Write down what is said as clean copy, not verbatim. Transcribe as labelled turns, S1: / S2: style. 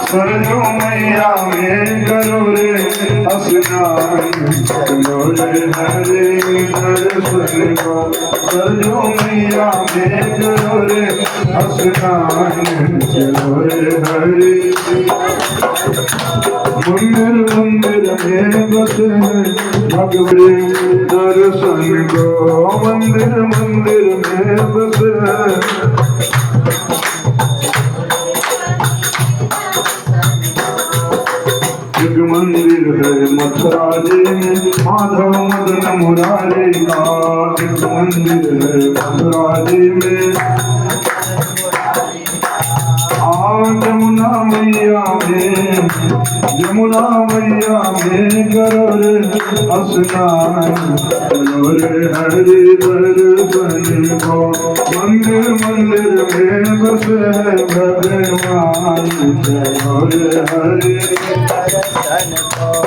S1: सरजू मैया में करो रे स्नान, चलो रे हरे दर्शन को। सरजू मैया में करो रे स्नान, चलो रे हरे। मंदिर मंदिर में बसे भगवे दर्शन को, मंदिर मंदिर में बसे। एक मंदिर है मथुरा जी में माधव मदन मुरारी का, एक मंदिर है मथुरा जी में। जमुना मैया में, जमुना मैया में करो रे स्नान, चलो रे हरि दर्शन को। मंदिर मंदिर में बसे भगवान, चलो रे हरि दर्शन को।